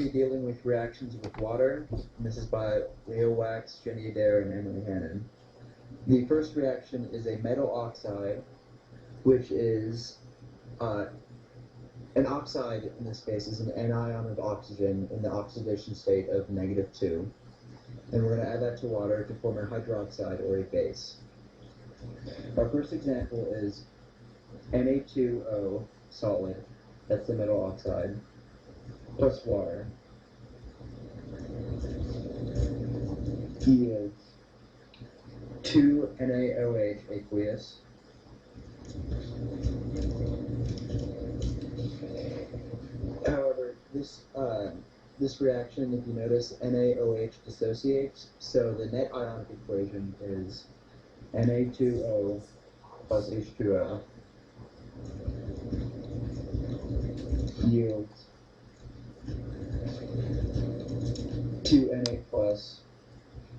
be dealing with reactions with water. This is by Leo Wax, Jenny Adair, and Emily Hannon. The first reaction is a metal oxide, which is an oxide in this case is an anion of oxygen in the oxidation state of -2. And we're going to add that to water to form a hydroxide or a base. Our first example is Na2O solid, that's the metal oxide, plus water, yields 2 NaOH aqueous, however, this reaction, if you notice, NaOH dissociates, so the net ionic equation is Na2O plus H2O yields 2Na plus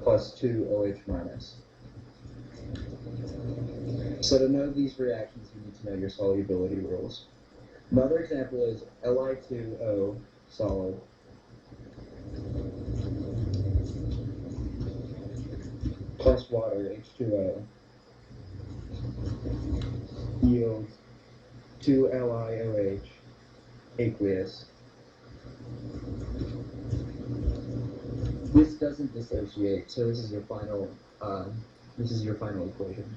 2OH minus. So to know these reactions, you need to know your solubility rules. Another example is Li2O solid plus water, H2O, yields 2 LiOH aqueous. This doesn't dissociate, so this is your final equation.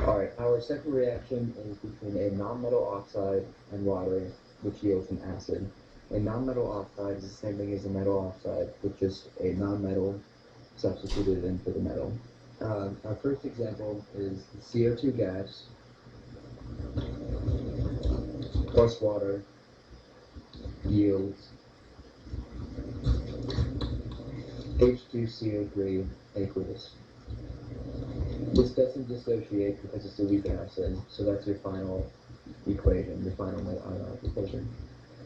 Alright, our second reaction is between a nonmetal oxide and water, which yields an acid. A nonmetal oxide is the same thing as a metal oxide, with just a nonmetal substituted in for the metal. Our first example is the CO2 gas plus water yields H2CO3 aqueous. This doesn't dissociate because it's a weak acid, so that's your final equation, your final net ionic equation.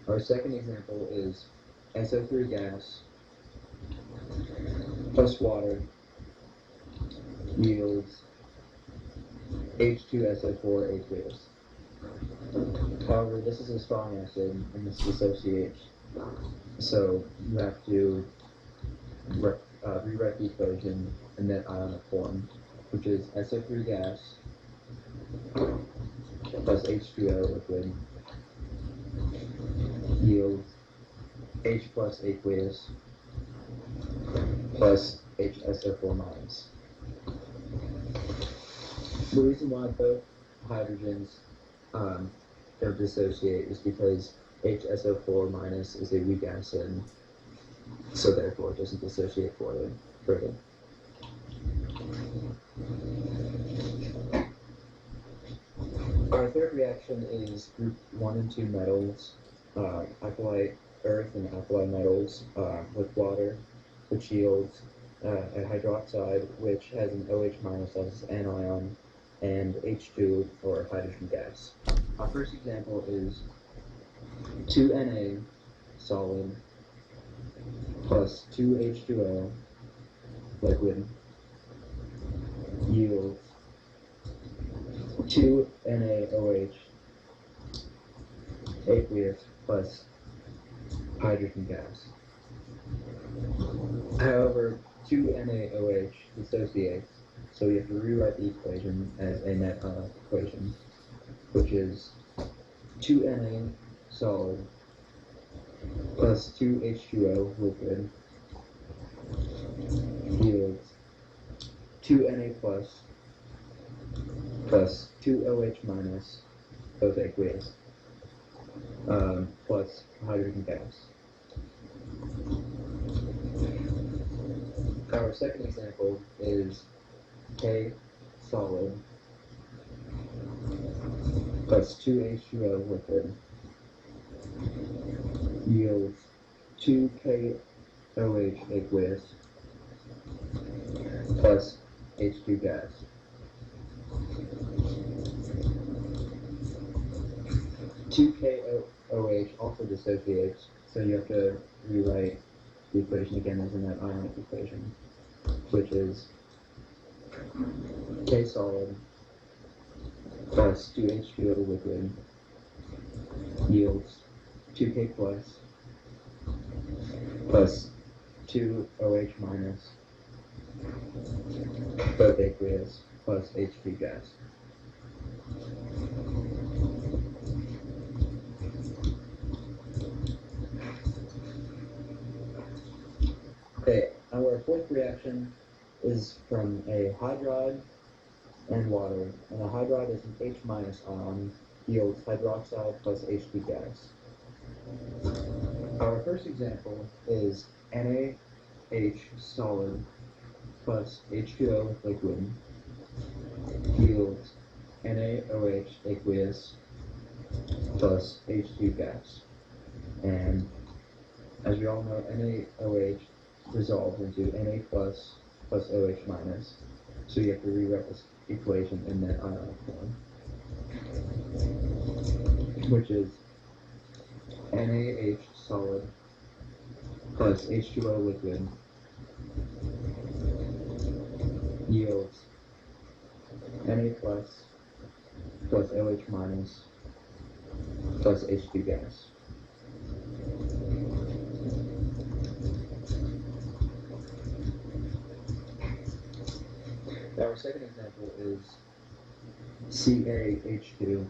Our second example is SO3 gas plus water yields H2SO4 aqueous. However, this is a strong acid and this dissociates, so you have to rewrite the equation in net ionic form, which is SO3 gas plus H2O liquid yields H plus aqueous plus HSO4 minus. The reason why both hydrogens don't dissociate is because HSO4 minus is a weak acid, so therefore it doesn't dissociate further. Our third reaction is group 1 and 2 metals, alkali earth and alkali metals with water, which yields a hydroxide which has an OH minus as an anion and H2 or hydrogen gas. Our first example is 2Na solid plus 2H2O liquid yields 2NaOH aqueous plus hydrogen gas. However, 2NaOH dissociates, so we have to rewrite the equation as a net ionic equation, which is 2Na solid plus 2H2O liquid yields 2Na plus 2OH minus, both aqueous, plus hydrogen gas. Our second example is K solid plus 2H2O liquid yields 2KOH aqueous plus H2 gas. 2KOH also dissociates, so you have to rewrite the equation again as a net ionic equation, which is K solid plus 2H2O liquid yields 2K plus 2OH minus, both aqueous, plus H2 gas. Okay, our fourth reaction is from a hydride and water, and the hydride is an H minus ion, yields hydroxide plus H2 gas. Our first example is NaH solid plus H2O liquid, yields NaOH aqueous plus H2 gas. And as we all know, NaOH dissolves into Na plus OH minus, so you have to rewrite this equation in that ionic form, which is NaH solid plus H2O liquid yields Na plus OH minus plus H2 gas. Our second example is CaH2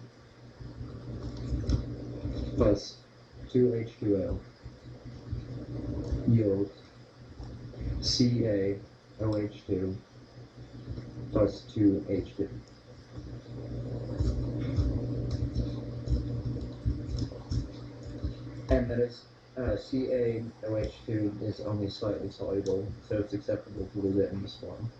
plus 2H2O yields CaOH2 plus 2H2. And that is CaOH2 is only slightly soluble, so it's acceptable to leave it in this form.